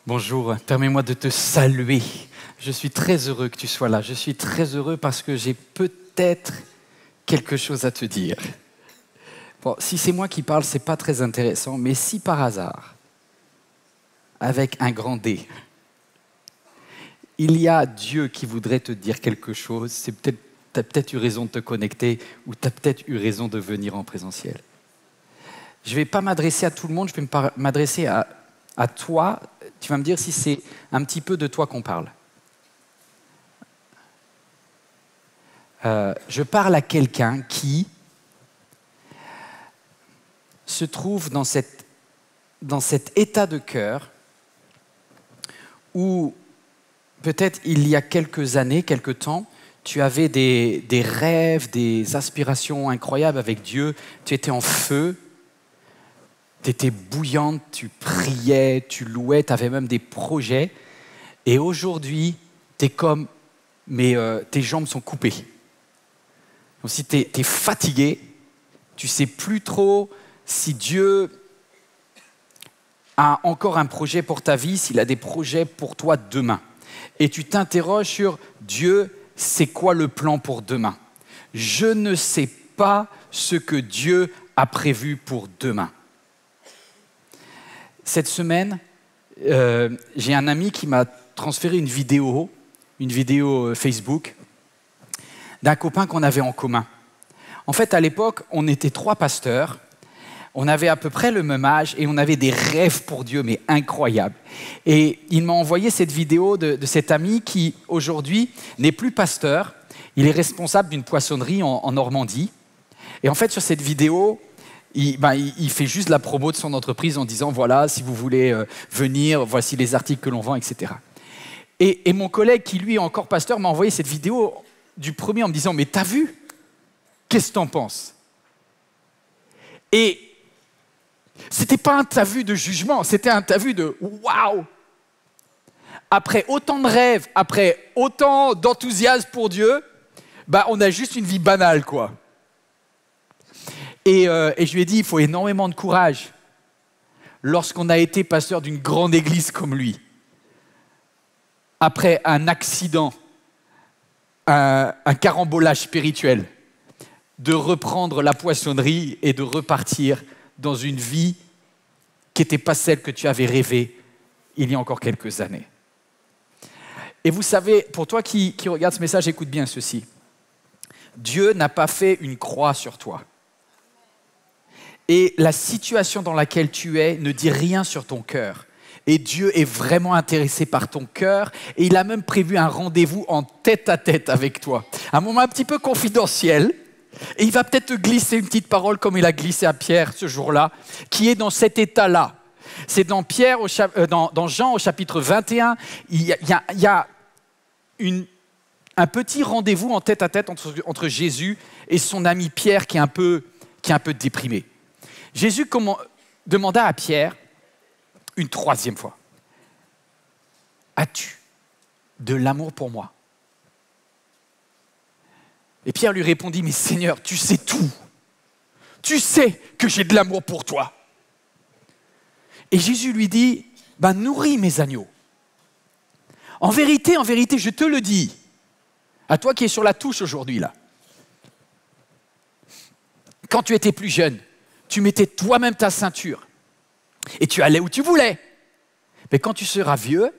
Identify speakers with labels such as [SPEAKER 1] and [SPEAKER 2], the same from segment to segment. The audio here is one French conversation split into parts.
[SPEAKER 1] Bonjour, permets-moi de te saluer. Je suis très heureux que tu sois là. Je suis très heureux parce que j'ai peut-être quelque chose à te dire. Bon, si c'est moi qui parle, ce n'est pas très intéressant, mais si par hasard, avec un grand D, il y a Dieu qui voudrait te dire quelque chose, tu as peut-être eu raison de te connecter ou tu as peut-être eu raison de venir en présentiel. Je ne vais pas m'adresser à tout le monde, je vais m'adresser à toi. Tu vas me dire si c'est un petit peu de toi qu'on parle. Je parle à quelqu'un qui se trouve dans cet état de cœur où peut-être il y a quelques années, quelques temps, tu avais des rêves, des aspirations incroyables avec Dieu, tu étais en feu, tu étais bouillante, tu priais, tu louais, tu avais même des projets. Et aujourd'hui, tu es comme, mais tes jambes sont coupées. Donc si tu es fatigué, tu ne sais plus trop si Dieu a encore un projet pour ta vie, s'il a des projets pour toi demain. Et tu t'interroges sur Dieu, c'est quoi le plan pour demain? Je ne sais pas ce que Dieu a prévu pour demain. Cette semaine, j'ai un ami qui m'a transféré une vidéo Facebook d'un copain qu'on avait en commun. En fait, à l'époque, on était 3 pasteurs, on avait à peu près le même âge et on avait des rêves pour Dieu, mais incroyables. Et il m'a envoyé cette vidéo de cet ami qui, aujourd'hui, n'est plus pasteur. Il est responsable d'une poissonnerie en Normandie. Et en fait, sur cette vidéo, il fait juste la promo de son entreprise en disant, voilà, si vous voulez venir, voici les articles que l'on vend, etc. Et mon collègue, qui lui est encore pasteur, m'a envoyé cette vidéo du premier en me disant, mais t'as vu? Qu'est-ce que t'en penses? Et c'était pas un t'as vu de jugement, c'était un t'as vu de waouh! Après autant de rêves, après autant d'enthousiasme pour Dieu, on a juste une vie banale, quoi. Et je lui ai dit, il faut énormément de courage lorsqu'on a été pasteur d'une grande église comme lui. Après un accident, un carambolage spirituel, de reprendre la poissonnerie et de repartir dans une vie qui n'était pas celle que tu avais rêvée il y a encore quelques années. Et vous savez, pour toi qui regarde ce message, écoute bien ceci. Dieu n'a pas fait une croix sur toi. Et la situation dans laquelle tu es ne dit rien sur ton cœur. Et Dieu est vraiment intéressé par ton cœur. Et il a même prévu un rendez-vous en tête-à-tête avec toi. Un moment un petit peu confidentiel. Et il va peut-être te glisser une petite parole comme il a glissé à Pierre ce jour-là, qui est dans cet état-là. C'est dans Jean au chapitre 21, il y a un petit rendez-vous en tête-à-tête entre Jésus et son ami Pierre qui est un peu déprimé. Jésus demanda à Pierre une 3e fois, « As-tu de l'amour pour moi ?» Et Pierre lui répondit, « Mais Seigneur, tu sais tout. Tu sais que j'ai de l'amour pour toi. » Et Jésus lui dit, « Nourris mes agneaux. En vérité, je te le dis, à toi qui es sur la touche aujourd'hui, là. Quand tu étais plus jeune, tu mettais toi-même ta ceinture et tu allais où tu voulais. Mais quand tu seras vieux,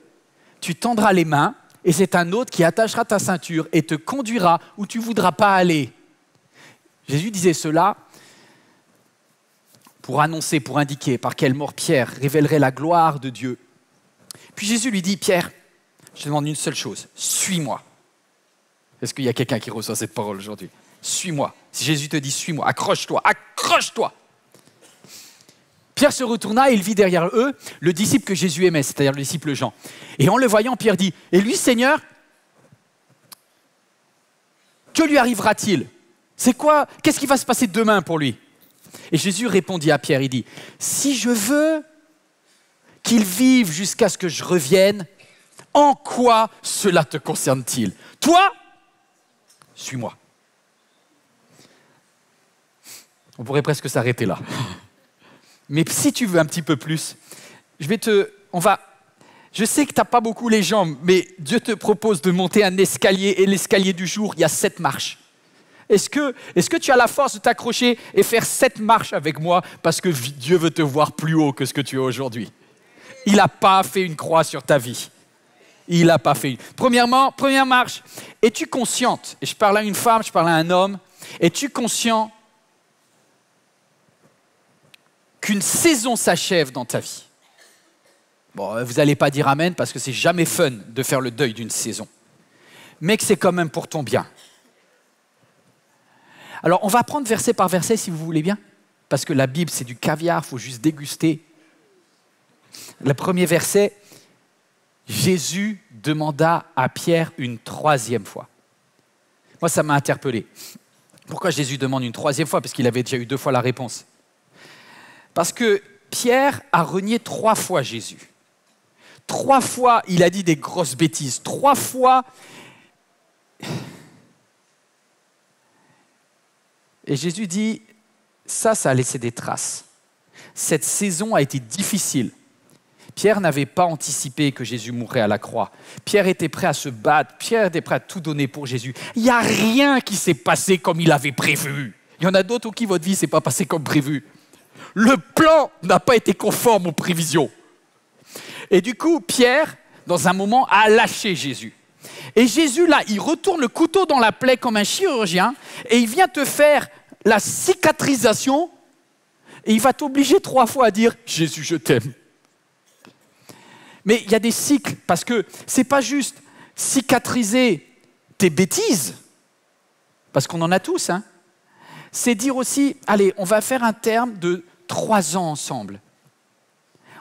[SPEAKER 1] tu tendras les mains et c'est un autre qui attachera ta ceinture et te conduira où tu ne voudras pas aller. » Jésus disait cela pour annoncer, pour indiquer par quelle mort Pierre révélerait la gloire de Dieu. Puis Jésus lui dit, « Pierre, je te demande une seule chose, suis-moi. » Est-ce qu'il y a quelqu'un qui reçoit cette parole aujourd'hui? Suis-moi. Si Jésus te dit, suis-moi, accroche-toi, accroche-toi. Pierre se retourna et il vit derrière eux le disciple que Jésus aimait, c'est-à-dire le disciple Jean. Et en le voyant, Pierre dit, « Et lui, Seigneur, que lui arrivera-t-il? Qu'est-ce qui va se passer demain pour lui ?» Et Jésus répondit à Pierre, il dit, « Si je veux qu'il vive jusqu'à ce que je revienne, en quoi cela te concerne-t-il? Toi, suis-moi. » On pourrait presque s'arrêter là. Mais si tu veux un petit peu plus, on va Je sais que tu n'as pas beaucoup les jambes, mais Dieu te propose de monter un escalier et l'escalier du jour, il y a 7 marches. Est-ce que tu as la force de t'accrocher et faire 7 marches avec moi parce que Dieu veut te voir plus haut que ce que tu es aujourd'hui? Il n'a pas fait une croix sur ta vie. Il n'a pas fait une. Première marche, es-tu consciente? Et je parle à une femme, je parle à un homme. Es-tu conscient qu'une saison s'achève dans ta vie? Bon, vous n'allez pas dire amen parce que c'est jamais fun de faire le deuil d'une saison. Mais que c'est quand même pour ton bien. Alors, on va prendre verset par verset si vous voulez bien. Parce que la Bible, c'est du caviar, il faut juste déguster. Le premier verset, Jésus demanda à Pierre une 3e fois. Moi, ça m'a interpellé. Pourquoi Jésus demande une 3e fois? Parce qu'il avait déjà eu 2 fois la réponse. Parce que Pierre a renié 3 fois Jésus. 3 fois, il a dit des grosses bêtises. 3 fois. Et Jésus dit, ça a laissé des traces. Cette saison a été difficile. Pierre n'avait pas anticipé que Jésus mourrait à la croix. Pierre était prêt à se battre. Pierre était prêt à tout donner pour Jésus. Il n'y a rien qui s'est passé comme il avait prévu. Il y en a d'autres qui votre vie ne s'est pas passée comme prévu. Le plan n'a pas été conforme aux prévisions. Et du coup, Pierre, dans un moment, a lâché Jésus. Et Jésus, là, il retourne le couteau dans la plaie comme un chirurgien et il vient te faire la cicatrisation et il va t'obliger 3 fois à dire « Jésus, je t'aime ». Mais il y a des cycles, parce que ce n'est pas juste cicatriser tes bêtises, parce qu'on en a tous, hein. C'est dire aussi, allez, on va faire un terme de 3 ans ensemble.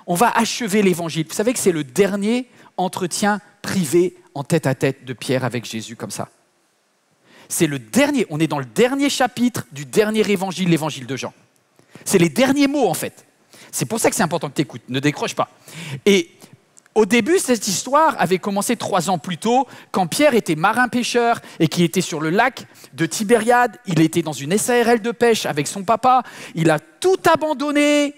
[SPEAKER 1] On va achever l'évangile. Vous savez que c'est le dernier entretien privé en tête-à-tête de Pierre avec Jésus comme ça. C'est le dernier, on est dans le dernier chapitre du dernier évangile, l'évangile de Jean. C'est les derniers mots en fait. C'est pour ça que c'est important que tu écoutes, ne décroche pas. Et au début, cette histoire avait commencé 3 ans plus tôt, quand Pierre était marin-pêcheur et qu'il était sur le lac de Tibériade. Il était dans une SARL de pêche avec son papa. Il a tout abandonné.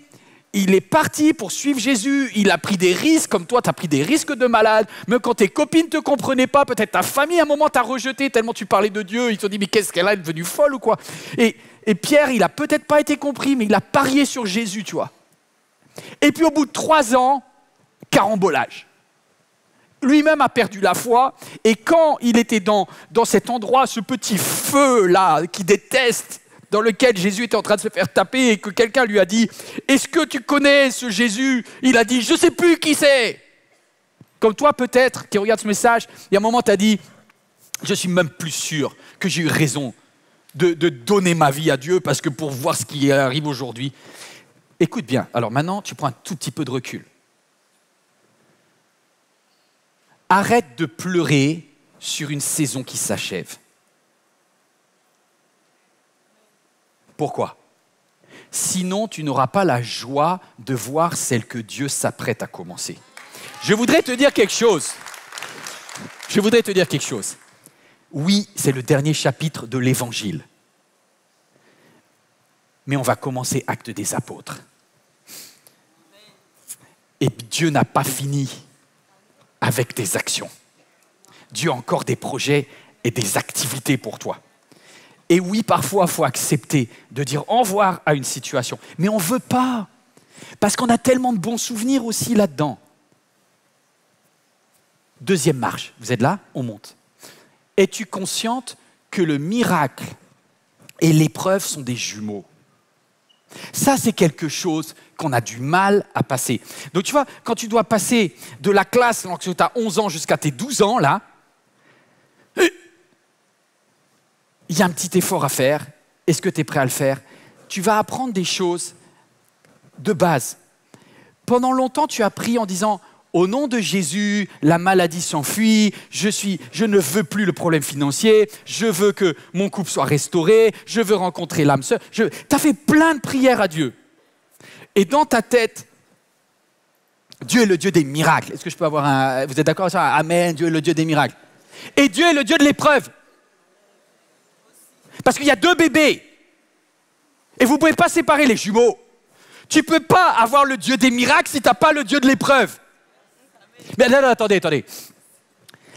[SPEAKER 1] Il est parti pour suivre Jésus. Il a pris des risques, comme toi, tu as pris des risques de malade. Même quand tes copines ne te comprenaient pas, peut-être ta famille, à un moment, t'a rejeté tellement tu parlais de Dieu. Ils t'ont dit, mais qu'est-ce qu'elle a, elle est devenue folle ou quoi? Et Pierre, il n'a peut-être pas été compris, mais il a parié sur Jésus, tu vois. Et puis au bout de 3 ans, carambolage. Lui-même a perdu la foi et quand il était dans cet endroit, ce petit feu-là qui déteste, dans lequel Jésus était en train de se faire taper et que quelqu'un lui a dit « Est-ce que tu connais ce Jésus ?» Il a dit « Je ne sais plus qui c'est !» Comme toi peut-être, qui regarde ce message, il y a un moment tu as dit « Je suis même plus sûr que j'ai eu raison de donner ma vie à Dieu parce que pour voir ce qui arrive aujourd'hui. » Écoute bien, alors maintenant tu prends un tout petit peu de recul. Arrête de pleurer sur une saison qui s'achève. Pourquoi? Sinon, tu n'auras pas la joie de voir celle que Dieu s'apprête à commencer. Je voudrais te dire quelque chose. Oui, c'est le dernier chapitre de l'Évangile. Mais on va commencer Actes des Apôtres. Et Dieu n'a pas fini avec tes actions. Dieu a encore des projets et des activités pour toi. Et oui, parfois, il faut accepter de dire au revoir à une situation. Mais on ne veut pas, parce qu'on a tellement de bons souvenirs aussi là-dedans. 2e marche, vous êtes là? On monte. Es-tu consciente que le miracle et l'épreuve sont des jumeaux? Ça, c'est quelque chose qu'on a du mal à passer. Donc, tu vois, quand tu dois passer de la classe, lorsque tu as 11 ans jusqu'à tes 12 ans, là, il y a un petit effort à faire. Est-ce que tu es prêt à le faire? Tu vas apprendre des choses de base. Pendant longtemps, tu as appris en disant « Au nom de Jésus, la maladie s'enfuit, je ne veux plus le problème financier, je veux que mon couple soit restauré, je veux rencontrer l'âme sœur. » Tu as fait plein de prières à Dieu. Et dans ta tête, Dieu est le Dieu des miracles. Est-ce que je peux avoir un... Vous êtes d'accord avec ça? Amen, Dieu est le Dieu des miracles. Et Dieu est le Dieu de l'épreuve. Parce qu'il y a 2 bébés. Et vous ne pouvez pas séparer les jumeaux. Tu ne peux pas avoir le Dieu des miracles si tu n'as pas le Dieu de l'épreuve. Mais non, attendez.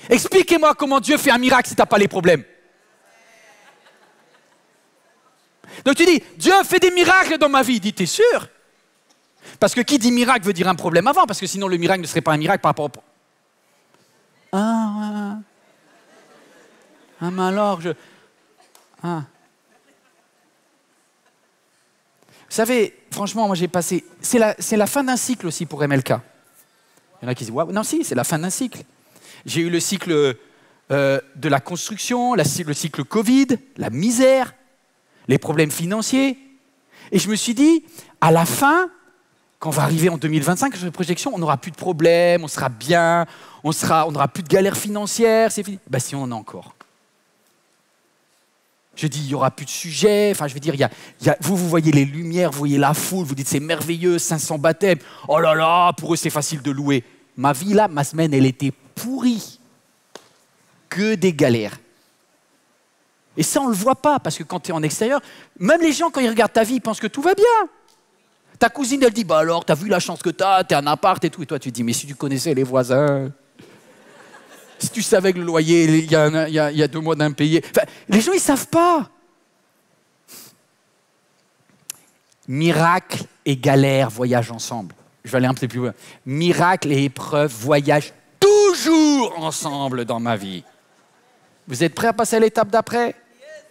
[SPEAKER 1] Expliquez-moi comment Dieu fait un miracle si tu n'as pas les problèmes. Donc tu dis, Dieu fait des miracles dans ma vie. Dis, t'es sûr? Parce que qui dit miracle veut dire un problème avant, parce que sinon le miracle ne serait pas un miracle par rapport au... mais alors, Vous savez, franchement, moi j'ai passé... C'est la fin d'un cycle aussi pour MLK. Il y en a qui disent, non si, c'est la fin d'un cycle. J'ai eu le cycle de la construction, le cycle Covid, la misère, les problèmes financiers. Et je me suis dit, à la fin, quand on va arriver en 2025, sur les projections, on n'aura plus de problèmes, on sera bien, on n'aura plus de galères financières, c'est fini. Ben si, on en a encore. Je dis, il n'y aura plus de sujets, enfin je veux dire, vous voyez les lumières, vous voyez la foule, vous dites c'est merveilleux, 500 baptêmes, oh là là, pour eux c'est facile de louer. Ma vie là, ma semaine, elle était pourrie. Que des galères. Et ça, on ne le voit pas, parce que quand tu es en extérieur, même les gens, quand ils regardent ta vie, ils pensent que tout va bien. Ta cousine, elle dit, bah alors, t'as vu la chance que t'as un appart et tout. Et toi, tu te dis, mais si tu connaissais les voisins, si tu savais que le loyer, il y a 2 mois d'impayé. Enfin, les gens, ils ne savent pas. Miracle et galère voyagent ensemble. Je vais aller un peu plus loin. Miracle et épreuve voyagent toujours ensemble dans ma vie. Vous êtes prêts à passer à l'étape d'après?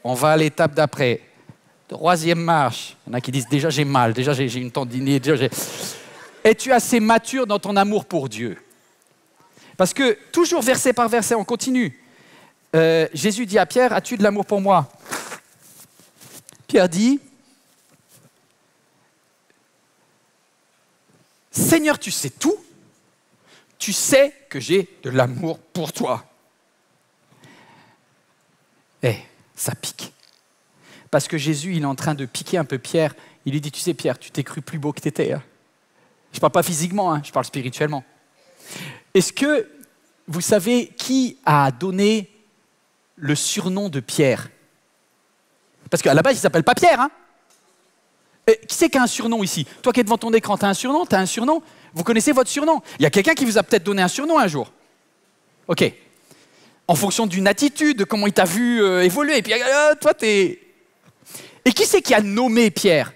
[SPEAKER 1] On va à l'étape d'après. 3e marche. Il y en a qui disent, déjà j'ai mal, déjà j'ai une tendinite. Es-tu assez mature dans ton amour pour Dieu? Parce que, toujours verset par verset, on continue. Jésus dit à Pierre, as-tu de l'amour pour moi? Pierre dit, Seigneur, tu sais tout. Tu sais que j'ai de l'amour pour toi. Ça pique. Parce que Jésus, il est en train de piquer un peu Pierre. Il lui dit, tu sais Pierre, tu t'es cru plus beau que tu étais. Hein. Je ne parle pas physiquement, je parle spirituellement. Est-ce que vous savez qui a donné le surnom de Pierre? Parce qu'à la base, il ne s'appelle pas Pierre. Qui c'est qui a un surnom ici? Toi qui es devant ton écran, tu as un surnom? Tu as un surnom? Vous connaissez votre surnom? Il y a quelqu'un qui vous a peut-être donné un surnom un jour. Ok. En fonction d'une attitude, de comment il t'a vu évoluer. Et puis, toi, t'es... Et qui c'est qui a nommé Pierre?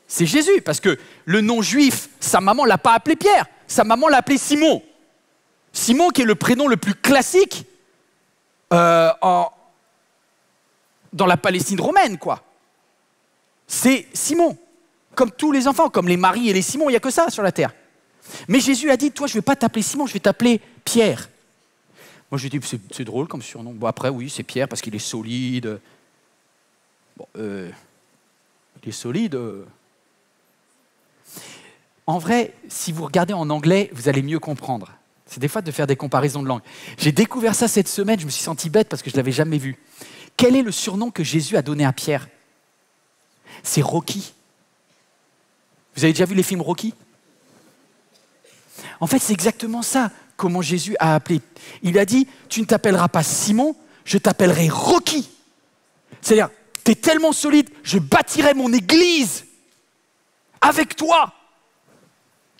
[SPEAKER 1] C'est Jésus, parce que le nom juif, sa maman ne l'a pas appelé Pierre. Sa maman l'a appelé Simon. Simon, qui est le prénom le plus classique dans la Palestine romaine, quoi. C'est Simon. Comme tous les enfants, comme les Marie et les Simon, il n'y a que ça sur la terre. Mais Jésus a dit, toi, je ne vais pas t'appeler Simon, je vais t'appeler Pierre. Moi, j'ai dit, c'est drôle comme surnom. Bon, après, oui, c'est Pierre parce qu'il est solide. Bon, il est solide. En vrai, si vous regardez en anglais, vous allez mieux comprendre. C'est des fois de faire des comparaisons de langue. J'ai découvert ça cette semaine, je me suis senti bête parce que je ne l'avais jamais vu. Quel est le surnom que Jésus a donné à Pierre? C'est Rocky. Vous avez déjà vu les films Rocky? En fait, c'est exactement ça, comment Jésus a appelé. Il a dit, tu ne t'appelleras pas Simon, je t'appellerai Rocky. C'est-à-dire, tu es tellement solide, je bâtirai mon église avec toi.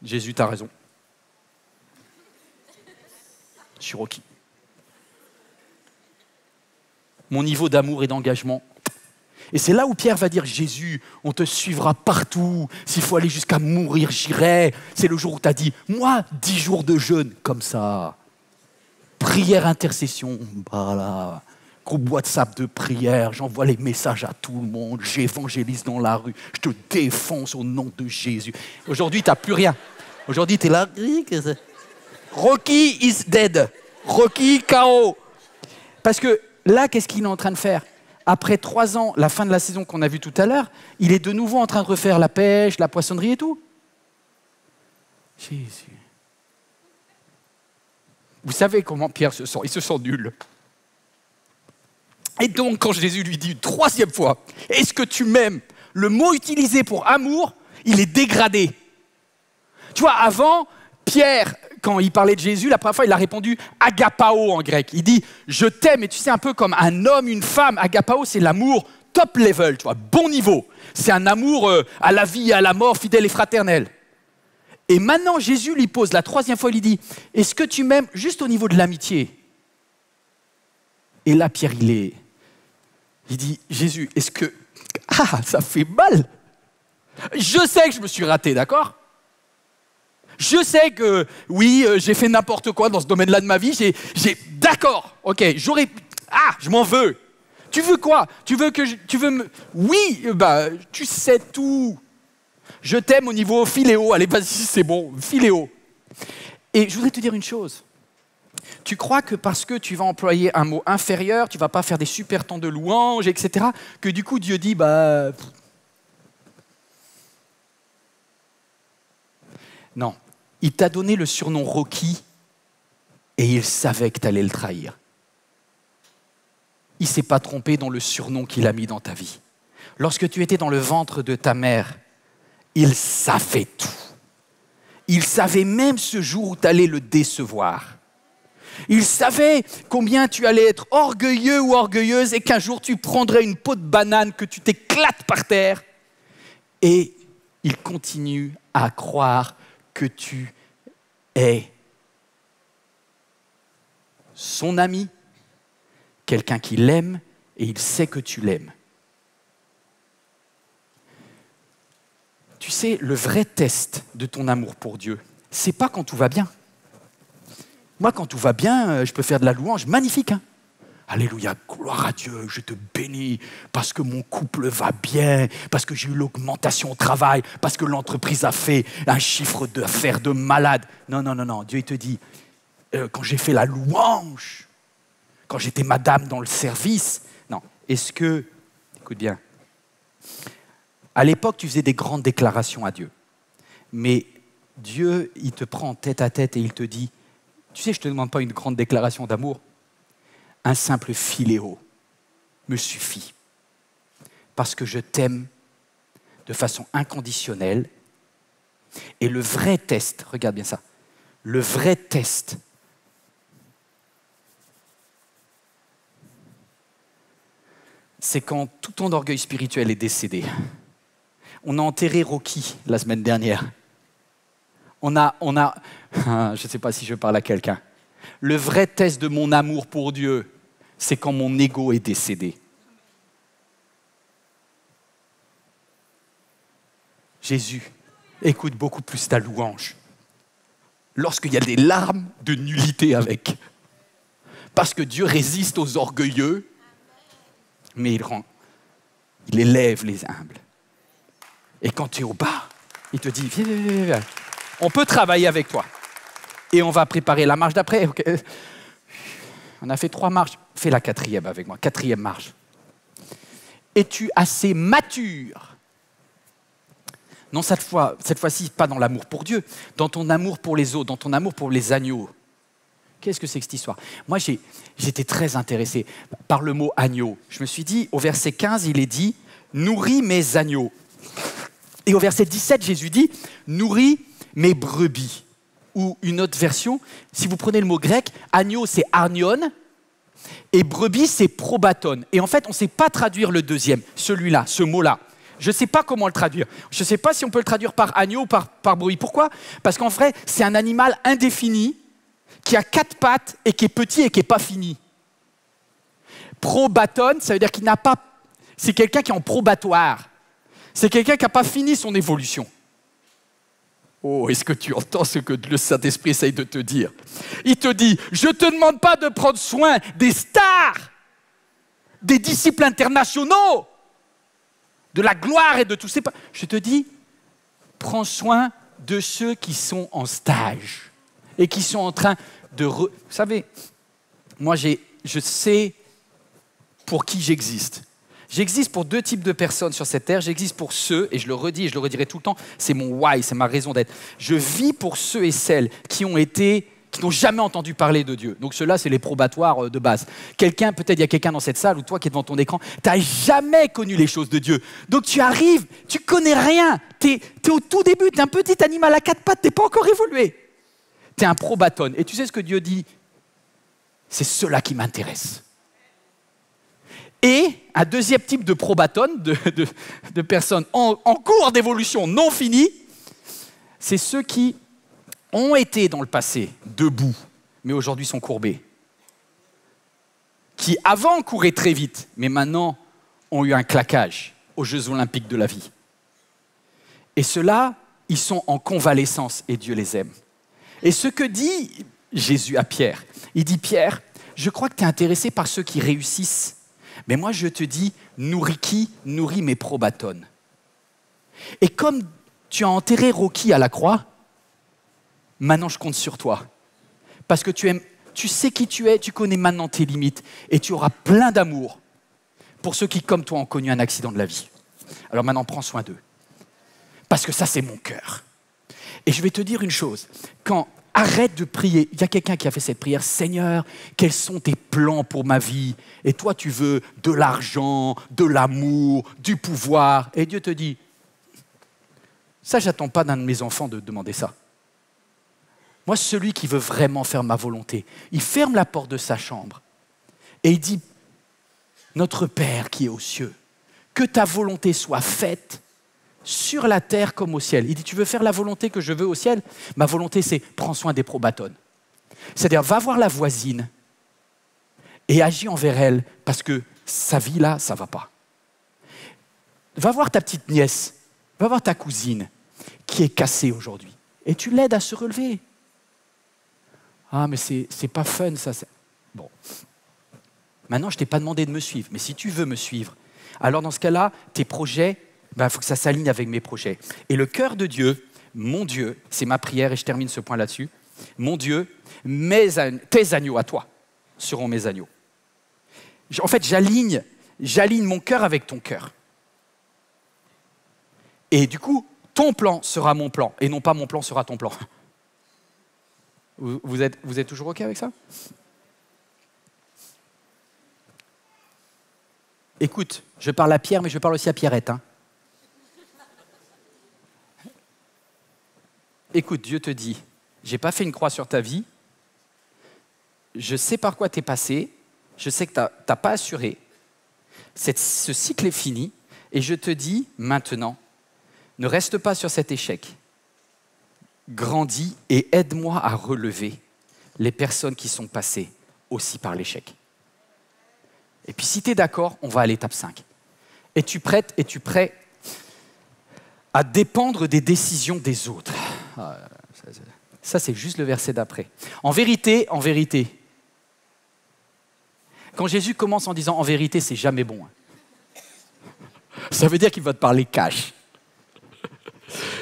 [SPEAKER 1] Jésus, tu as raison. Je suis Rocky. Mon niveau d'amour et d'engagement. Et c'est là où Pierre va dire, Jésus, on te suivra partout. S'il faut aller jusqu'à mourir, j'irai. C'est le jour où tu as dit, moi, 10 jours de jeûne, comme ça. Prière, intercession, voilà. Groupe WhatsApp de prière, j'envoie les messages à tout le monde, j'évangélise dans la rue, je te défonce au nom de Jésus. Aujourd'hui, tu n'as plus rien. Aujourd'hui, tu es là. Rocky is dead. Rocky KO. Parce que là, qu'est-ce qu'il est en train de faire? Après 3 ans, la fin de la saison qu'on a vue tout à l'heure, il est de nouveau en train de refaire la pêche, la poissonnerie et tout. Jésus. Vous savez comment Pierre se sent? Il se sent nul. Et donc, quand Jésus lui dit une 3e fois, « Est-ce que tu m'aimes ?» Le mot utilisé pour amour, il est dégradé. Tu vois, avant, Pierre, quand il parlait de Jésus, la première fois, il a répondu « agapao » en grec. Il dit « je t'aime » et tu sais, un peu comme un homme, une femme. Agapao, c'est l'amour top level, tu vois, bon niveau. C'est un amour à la vie et à la mort, fidèle et fraternel. Et maintenant, Jésus lui pose la troisième fois, il lui dit, est-ce que tu m'aimes juste au niveau de l'amitié? Et là, Pierre, il dit, Jésus, est-ce que... Ah, ça fait mal. Je sais que je me suis raté, d'accord? Je sais que, oui, j'ai fait n'importe quoi dans ce domaine-là de ma vie. D'accord, ok, je m'en veux. Tu veux quoi? Tu veux me... Oui, tu sais tout. Je t'aime au niveau philéo. Allez, vas-y, c'est bon, philéo. Et je voudrais te dire une chose. Tu crois que parce que tu vas employer un mot inférieur, tu ne vas pas faire des super temps de louange, etc., que du coup Dieu dit, non, il t'a donné le surnom Rocky et il savait que tu allais le trahir. Il ne s'est pas trompé dans le surnom qu'il a mis dans ta vie. Lorsque tu étais dans le ventre de ta mère, il savait tout. Il savait même ce jour où tu allais le décevoir. Il savait combien tu allais être orgueilleux ou orgueilleuse et qu'un jour tu prendrais une peau de banane, que tu t'éclates par terre. Et il continue à croire que tu es son ami, quelqu'un qui l'aime et il sait que tu l'aimes. Tu sais, le vrai test de ton amour pour Dieu, c'est pas quand tout va bien. Moi, quand tout va bien, je peux faire de la louange magnifique. Hein. Alléluia, gloire à Dieu, je te bénis parce que mon couple va bien, parce que j'ai eu l'augmentation au travail, parce que l'entreprise a fait un chiffre d'affaires de malade. Non. Dieu il te dit, quand j'ai fait la louange, quand j'étais madame dans le service, non. Est-ce que, écoute bien, à l'époque, tu faisais des grandes déclarations à Dieu. Mais Dieu, il te prend tête à tête et il te dit, tu sais, je ne te demande pas une grande déclaration d'amour. Un simple philéo me suffit. Parce que je t'aime de façon inconditionnelle. Et le vrai test, regarde bien ça, le vrai test, c'est quand tout ton orgueil spirituel est décédé. On a enterré Rocky la semaine dernière. On a, je ne sais pas si je parle à quelqu'un. Le vrai test de mon amour pour Dieu, c'est quand mon ego est décédé. Jésus écoute beaucoup plus ta louange lorsqu'il y a des larmes de nullité avec. Parce que Dieu résiste aux orgueilleux, mais il élève les humbles. Et quand tu es au bas, il te dit, viens. On peut travailler avec toi. Et on va préparer la marche d'après. Okay. On a fait 3 marches. Fais la 4e avec moi. 4e marche. Es-tu assez mature? Non, cette fois-ci, pas dans l'amour pour Dieu, dans ton amour pour les autres, dans ton amour pour les agneaux. Qu'est-ce que c'est que cette histoire? Moi, j'étais très intéressé par le mot agneau. Je me suis dit, au verset 15, il est dit « Nourris mes agneaux ». Et au verset 17, Jésus dit « Nourris mes brebis ». Ou une autre version, si vous prenez le mot grec, agneau c'est arnion et brebis c'est probaton. Et en fait, on ne sait pas traduire le deuxième, celui-là, ce mot-là. Je ne sais pas comment le traduire. Je ne sais pas si on peut le traduire par agneau ou par brebis. Pourquoi? Parce qu'en vrai, c'est un animal indéfini qui a 4 pattes et qui est petit et qui n'est pas fini. Probaton, ça veut dire qu'il n'a pas... C'est quelqu'un qui est en probatoire. C'est quelqu'un qui n'a pas fini son évolution. Oh, est-ce que tu entends ce que le Saint-Esprit essaye de te dire? Il te dit, je ne te demande pas de prendre soin des stars, des disciples internationaux, de la gloire et de tous ces... Je te dis, prends soin de ceux qui sont en stage et qui sont en train de... Vous savez, moi, je sais pour qui j'existe. J'existe pour 2 types de personnes sur cette terre. J'existe pour ceux, et je le redis et je le redirai tout le temps, c'est mon why, c'est ma raison d'être. Je vis pour ceux et celles qui n'ont jamais entendu parler de Dieu. Donc ceux-là, c'est les probatoires de base. Peut-être il y a quelqu'un dans cette salle, ou toi qui es devant ton écran, tu n'as jamais connu les choses de Dieu. Donc tu arrives, tu ne connais rien. Tu es au tout début, tu es un petit animal à 4 pattes, tu n'es pas encore évolué. Tu es un probaton. Et tu sais ce que Dieu dit? C'est ceux-là qui m'intéressent. Et un deuxième type de probaton, de personnes en cours d'évolution non finie, c'est ceux qui ont été dans le passé debout, mais aujourd'hui sont courbés. Qui avant couraient très vite, mais maintenant ont eu un claquage aux Jeux Olympiques de la vie. Et ceux-là, ils sont en convalescence et Dieu les aime. Et ce que dit Jésus à Pierre, il dit « Pierre, je crois que tu es intéressé par ceux qui réussissent, mais moi je te dis, nourris qui? Nourris mes probatones. » Et comme tu as enterré Rocky à la croix, maintenant je compte sur toi. Parce que tu sais qui tu es, tu connais maintenant tes limites et tu auras plein d'amour pour ceux qui, comme toi, ont connu un accident de la vie. Alors maintenant, prends soin d'eux. Parce que ça, c'est mon cœur. Et je vais te dire une chose. Arrête de prier. Il y a quelqu'un qui a fait cette prière. Seigneur, quels sont tes plans pour ma vie? Et toi, tu veux de l'argent, de l'amour, du pouvoir. Et Dieu te dit, ça, j'attends pas d'un de mes enfants de demander ça. Moi, celui qui veut vraiment faire ma volonté, il ferme la porte de sa chambre et il dit, notre Père qui est aux cieux, que ta volonté soit faite sur la terre comme au ciel. Il dit, tu veux faire la volonté que je veux au ciel? Ma volonté, c'est prends soin des probatones. C'est-à-dire, va voir la voisine et agis envers elle parce que sa vie là, ça ne va pas. Va voir ta petite nièce, va voir ta cousine qui est cassée aujourd'hui et tu l'aides à se relever. Ah, mais c'est pas fun, ça. Bon. Maintenant, je ne t'ai pas demandé de me suivre, mais si tu veux me suivre, alors dans ce cas-là, tes projets, faut que ça s'aligne avec mes projets. Et le cœur de Dieu, mon Dieu, c'est ma prière, et je termine ce point là-dessus. Mon Dieu, tes agneaux à toi seront mes agneaux. En fait, j'aligne mon cœur avec ton cœur. Et du coup, ton plan sera mon plan, et non pas mon plan sera ton plan. Vous êtes toujours OK avec ça? Écoute, je parle à Pierre, mais je parle aussi à Pierrette. Hein. Écoute, Dieu te dit, j'ai pas fait une croix sur ta vie, je sais par quoi tu es passé, je sais que tu n'as pas assuré, ce cycle est fini, et je te dis maintenant, ne reste pas sur cet échec. Grandis et aide-moi à relever les personnes qui sont passées aussi par l'échec. Et puis si tu es d'accord, on va à l'étape 5. Es-tu prêt à dépendre des décisions des autres? Ça, c'est juste le verset d'après. En vérité, quand Jésus commence en disant « en vérité », c'est jamais bon. Ça veut dire qu'il va te parler cash.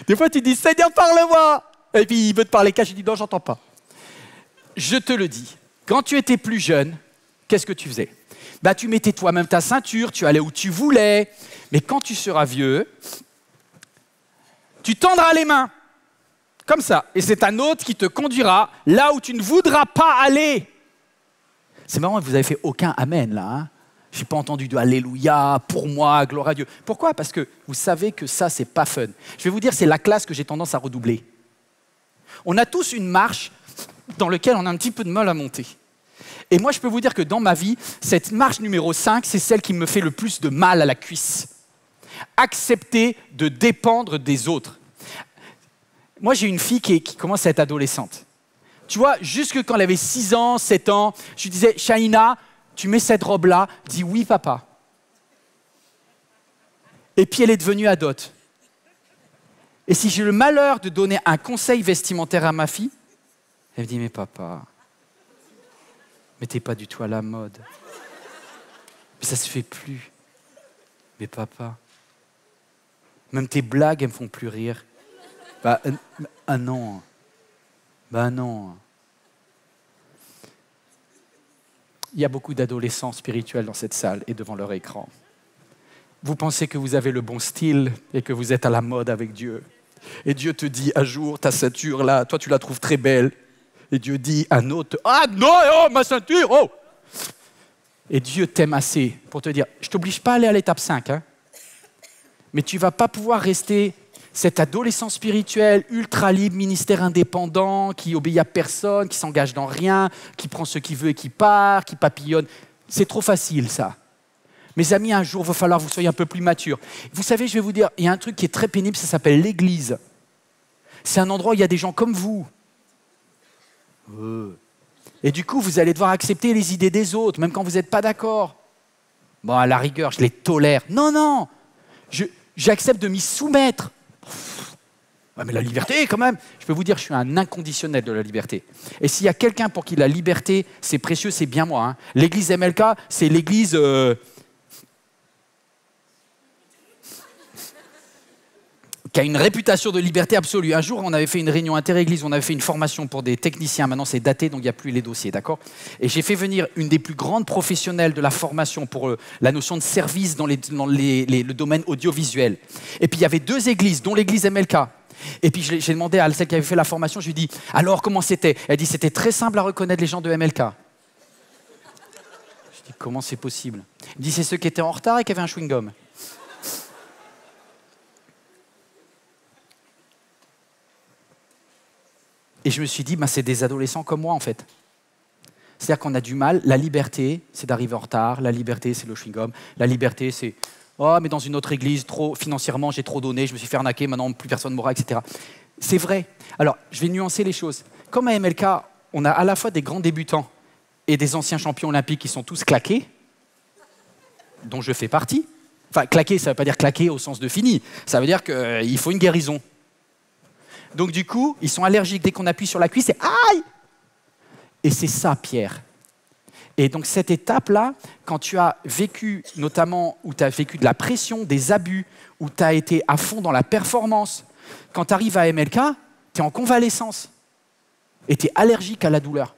[SPEAKER 1] Des fois, tu dis « Seigneur, parle-moi !» Et puis, il veut te parler cash, il dit « non, j'entends pas ». Je te le dis, quand tu étais plus jeune, qu'est-ce que tu faisais? Tu mettais toi-même ta ceinture, tu allais où tu voulais, mais quand tu seras vieux, tu tendras les mains, comme ça, et c'est un autre qui te conduira là où tu ne voudras pas aller. C'est marrant, vous n'avez fait aucun amen là. Hein. Je n'ai pas entendu de alléluia, pour moi, gloire à Dieu. Pourquoi? Parce que vous savez que ça, c'est pas fun. Je vais vous dire, c'est la classe que j'ai tendance à redoubler. On a tous une marche dans laquelle on a un petit peu de mal à monter. Et moi, je peux vous dire que dans ma vie, cette marche numéro 5, c'est celle qui me fait le plus de mal à la cuisse. Accepter de dépendre des autres. Moi, j'ai une fille qui commence à être adolescente. Tu vois, jusque quand elle avait 6 ans, 7 ans, je lui disais, Shaina, tu mets cette robe-là, dis oui, papa. Et puis, elle est devenue adote. Et si j'ai le malheur de donner un conseil vestimentaire à ma fille, elle me dit, mais papa, mais t'es pas du tout à la mode. Mais ça se fait plus. Mais papa, même tes blagues, elles me font plus rire. Non. Non. Il y a beaucoup d'adolescents spirituels dans cette salle et devant leur écran. Vous pensez que vous avez le bon style et que vous êtes à la mode avec Dieu. Et Dieu te dit, un jour, ta ceinture là, toi tu la trouves très belle. Et Dieu dit à un autre, ah non, oh, ma ceinture, oh! Et Dieu t'aime assez pour te dire, je ne t'oblige pas à aller à l'étape 5, hein, mais tu ne vas pas pouvoir rester cet adolescent spirituel, ultra libre, ministère indépendant, qui obéit à personne, qui s'engage dans rien, qui prend ce qu'il veut et qui part, qui papillonne. C'est trop facile, ça. Mes amis, un jour, il va falloir que vous soyez un peu plus matures. Vous savez, je vais vous dire, il y a un truc qui est très pénible, ça s'appelle l'Église. C'est un endroit où il y a des gens comme vous. Et du coup, vous allez devoir accepter les idées des autres, même quand vous n'êtes pas d'accord. Bon, à la rigueur, je les tolère. Non, non, j'accepte de m'y soumettre. Ouais, mais la liberté, quand même. Je peux vous dire, je suis un inconditionnel de la liberté. Et s'il y a quelqu'un pour qui la liberté, c'est précieux, c'est bien moi. Hein. L'église MLK, c'est l'église... qui a une réputation de liberté absolue. Un jour, on avait fait une réunion interéglise, on avait fait une formation pour des techniciens. Maintenant, c'est daté, donc il n'y a plus les dossiers, d'accord? Et j'ai fait venir une des plus grandes professionnelles de la formation pour la notion de service dans le domaine audiovisuel. Et puis, il y avait 2 églises, dont l'église MLK. Et puis, j'ai demandé à celle qui avait fait la formation, je lui ai dit, alors, comment c'était? Elle dit, c'était très simple à reconnaître les gens de MLK. Je dis, comment c'est possible? Elle dit, c'est ceux qui étaient en retard et qui avaient un chewing-gum. Et je me suis dit, c'est des adolescents comme moi, en fait. C'est-à-dire qu'on a du mal. La liberté, c'est d'arriver en retard. La liberté, c'est le chewing-gum. La liberté, c'est « Oh, mais dans une autre église, financièrement, j'ai trop donné, je me suis fait arnaquer, maintenant, plus personne ne m'aura, etc. » C'est vrai. Alors, je vais nuancer les choses. Comme à MLK, on a à la fois des grands débutants et des anciens champions olympiques qui sont tous claqués, dont je fais partie. Enfin, claqué, ça ne veut pas dire claqué au sens de fini. Ça veut dire qu'il faut une guérison. Donc du coup, ils sont allergiques. Dès qu'on appuie sur la cuisse, c'est aïe! Et c'est ça, Pierre. Et donc cette étape-là, quand tu as vécu, notamment où tu as vécu de la pression, des abus, où tu as été à fond dans la performance, quand tu arrives à MLK, tu es en convalescence. Et tu es allergique à la douleur.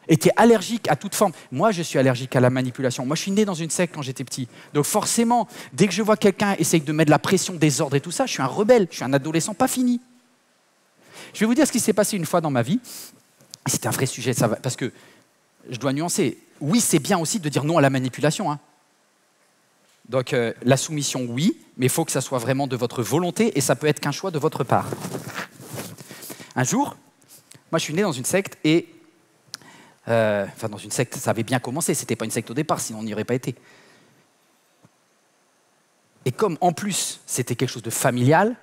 [SPEAKER 1] Et tu es allergique à toute forme. Moi, je suis allergique à la manipulation. Moi, je suis né dans une secte quand j'étais petit. Donc forcément, dès que je vois quelqu'un essayer de mettre de la pression, des ordres et tout ça, je suis un rebelle, je suis un adolescent pas fini. Je vais vous dire ce qui s'est passé une fois dans ma vie. C'était un vrai sujet, ça va, parce que je dois nuancer. Oui, c'est bien aussi de dire non à la manipulation. Hein. Donc la soumission, oui, mais il faut que ça soit vraiment de votre volonté et ça peut être qu'un choix de votre part. Un jour, moi, je suis né dans une secte et... dans une secte, ça avait bien commencé, c'était pas une secte au départ, sinon on n'y aurait pas été. Et comme en plus c'était quelque chose de familial,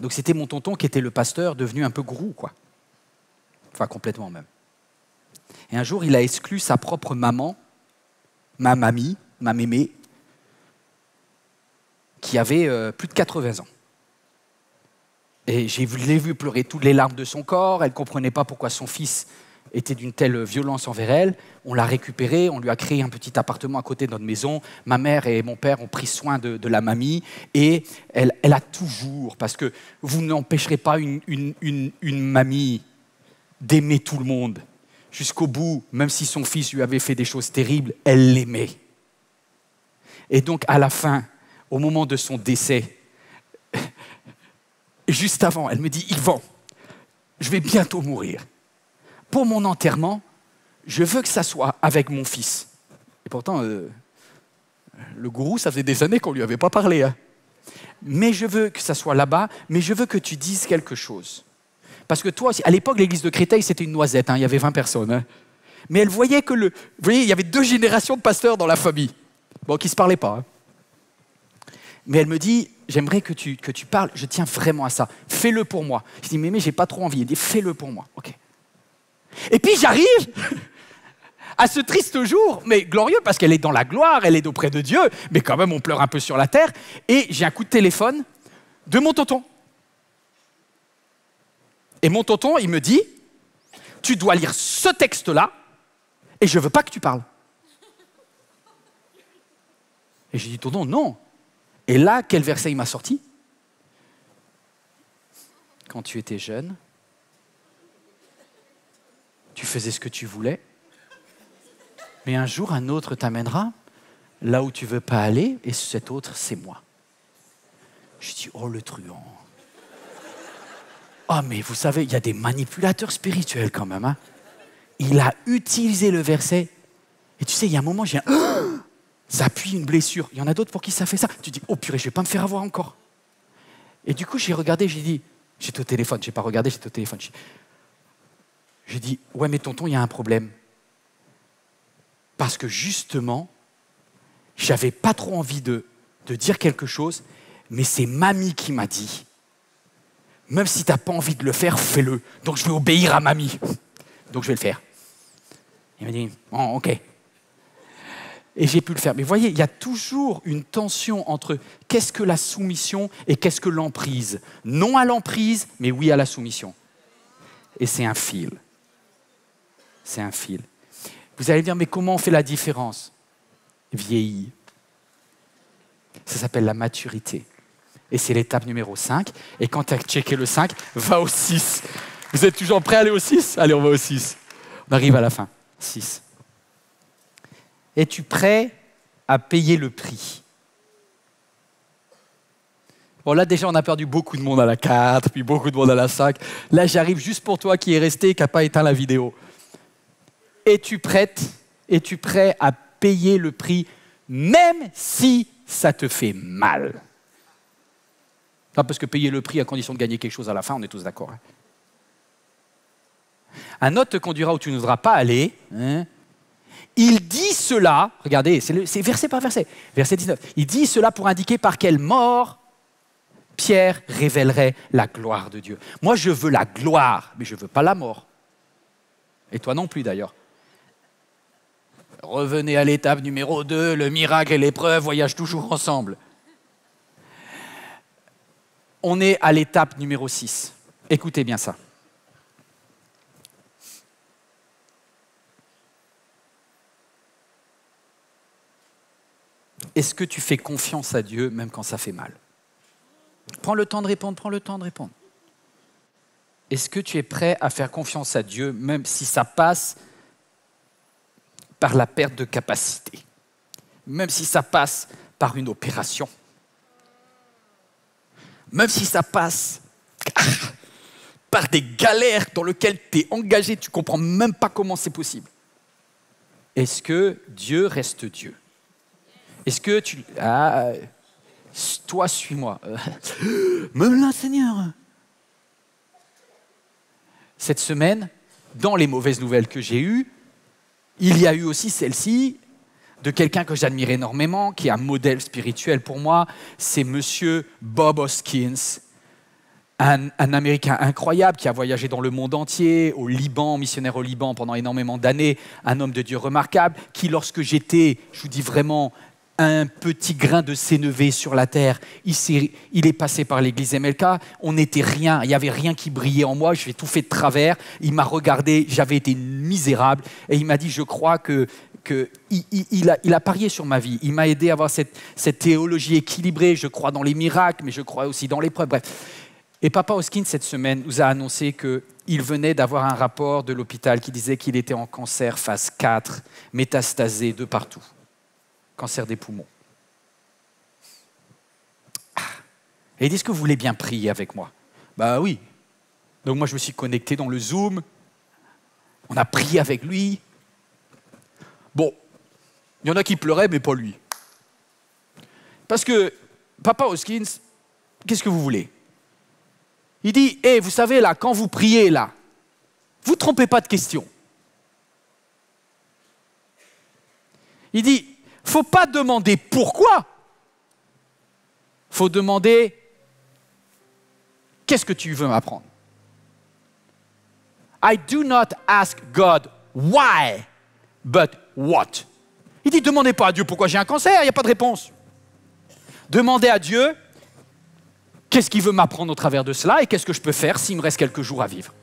[SPEAKER 1] donc c'était mon tonton qui était le pasteur devenu un peu gourou, quoi. Enfin complètement même. Et un jour il a exclu sa propre maman, ma mamie, ma mémé, qui avait plus de 80 ans. Et je l'ai vu pleurer toutes les larmes de son corps, elle ne comprenait pas pourquoi son fils était d'une telle violence envers elle. On l'a récupéré, on lui a créé un petit appartement à côté de notre maison. Ma mère et mon père ont pris soin de la mamie et elle a toujours, parce que vous n'empêcherez pas une mamie d'aimer tout le monde jusqu'au bout, même si son fils lui avait fait des choses terribles, elle l'aimait. Et donc à la fin, au moment de son décès, juste avant, elle me dit « Yvan, je vais bientôt mourir. Pour mon enterrement, je veux que ça soit avec mon fils. » Et pourtant, le gourou, ça faisait des années qu'on ne lui avait pas parlé. Hein. Mais je veux que ça soit là-bas, mais je veux que tu dises quelque chose. Parce que toi, à l'époque, l'église de Créteil, c'était une noisette, hein, il y avait 20 personnes. Hein. Mais elle voyait que vous voyez, il y avait 2 générations de pasteurs dans la famille, bon, qui ne se parlaient pas. Hein. Mais elle me dit, j'aimerais que tu parles, je tiens vraiment à ça. Fais-le pour moi. Je dis, mais j'ai pas trop envie. Elle dit, fais-le pour moi. Ok. Et puis j'arrive à ce triste jour, mais glorieux, parce qu'elle est dans la gloire, elle est auprès de Dieu, mais quand même on pleure un peu sur la terre, et j'ai un coup de téléphone de mon tonton. Et mon tonton, il me dit, tu dois lire ce texte-là, et je veux pas que tu parles. Et j'ai dit, tonton, non. Et là, quel verset il m'a sorti? Quand tu étais jeune, tu faisais ce que tu voulais, mais un jour, un autre t'amènera là où tu ne veux pas aller, et cet autre, c'est moi. Je dis, oh le truand. Ah, mais vous savez, il y a des manipulateurs spirituels quand même. Hein. Il a utilisé le verset, et tu sais, il y a un moment, j'ai un... ça appuie une blessure. Il y en a d'autres pour qui ça fait ça. Tu dis, oh purée, je ne vais pas me faire avoir encore. Et du coup, j'ai regardé, j'ai dit, j'étais au téléphone, je n'ai pas regardé, j'étais au téléphone. J'ai dit, ouais, mais tonton, il y a un problème. Parce que justement, j'avais pas trop envie de dire quelque chose, mais c'est mamie qui m'a dit, Même si tu n'as pas envie de le faire, fais-le. Donc je vais obéir à mamie. Donc je vais le faire. Il m'a dit, oh, ok. Et j'ai pu le faire. Mais voyez, il y a toujours une tension entre qu'est-ce que la soumission et qu'est-ce que l'emprise. Non à l'emprise, mais oui à la soumission. Et c'est un fil. C'est un fil. Vous allez me dire, mais comment on fait la différence? Vieillir. Ça s'appelle la maturité. Et c'est l'étape numéro 5. Et quand tu as checké le 5, va au 6. Vous êtes toujours prêts à aller au 6? Allez, on va au 6. On arrive à la fin. 6. Es-tu prêt à payer le prix? Bon, là, déjà, on a perdu beaucoup de monde à la 4, puis beaucoup de monde à la 5. Là, j'arrive juste pour toi qui est resté et qui n'a pas éteint la vidéo. Es-tu prêt à payer le prix, même si ça te fait mal? Non, parce que payer le prix à condition de gagner quelque chose à la fin, on est tous d'accord. Hein. Un autre te conduira où tu n'oseras pas aller. Hein. Il dit cela, regardez, c'est verset par verset, verset 19. Il dit cela pour indiquer par quelle mort Pierre révélerait la gloire de Dieu. Moi, je veux la gloire, mais je ne veux pas la mort. Et toi non plus, d'ailleurs. Revenez à l'étape numéro 2, le miracle et l'épreuve voyagent toujours ensemble. On est à l'étape numéro 6. Écoutez bien ça. Est-ce que tu fais confiance à Dieu même quand ça fait mal? Prends le temps de répondre, prends le temps de répondre. Est-ce que tu es prêt à faire confiance à Dieu même si ça passe par la perte de capacité? Même si ça passe par une opération? Même si ça passe par des galères dans lesquelles tu es engagé, tu ne comprends même pas comment c'est possible? Est-ce que Dieu reste Dieu? Est-ce que tu... Ah, toi, suis-moi. Même là, Seigneur. Cette semaine, dans les mauvaises nouvelles que j'ai eues, il y a eu aussi celle-ci de quelqu'un que j'admire énormément, qui est un modèle spirituel pour moi. C'est Monsieur Bob Hoskins, un Américain incroyable qui a voyagé dans le monde entier, au Liban, missionnaire au Liban pendant énormément d'années, un homme de Dieu remarquable, qui lorsque j'étais, je vous dis vraiment, un petit grain de sénévé sur la terre, il est passé par l'église MLK, on n'était rien, il n'y avait rien qui brillait en moi, j'ai tout fait de travers, il m'a regardé, j'avais été misérable, et il m'a dit, je crois il a parié sur ma vie, il m'a aidé à avoir cette théologie équilibrée, je crois dans les miracles, mais je crois aussi dans l'épreuve, bref. Et Papa Hoskins, cette semaine, nous a annoncé qu'il venait d'avoir un rapport de l'hôpital qui disait qu'il était en cancer phase 4, métastasé de partout. Cancer des poumons. Et il dit, est-ce que vous voulez bien prier avec moi? Bah oui. Donc moi, je me suis connecté dans le Zoom. On a prié avec lui. Bon, il y en a qui pleuraient, mais pas lui. Parce que Papa Hoskins, qu'est-ce que vous voulez? Il dit, hey, vous savez, là, quand vous priez, là, vous ne trompez pas de question. Il dit, il ne faut pas demander pourquoi. Il faut demander qu'est-ce que tu veux m'apprendre. I do not ask God why, but what. Il dit, demandez pas à Dieu pourquoi j'ai un cancer, il n'y a pas de réponse. Demandez à Dieu qu'est-ce qu'il veut m'apprendre au travers de cela et qu'est-ce que je peux faire s'il me reste quelques jours à vivre.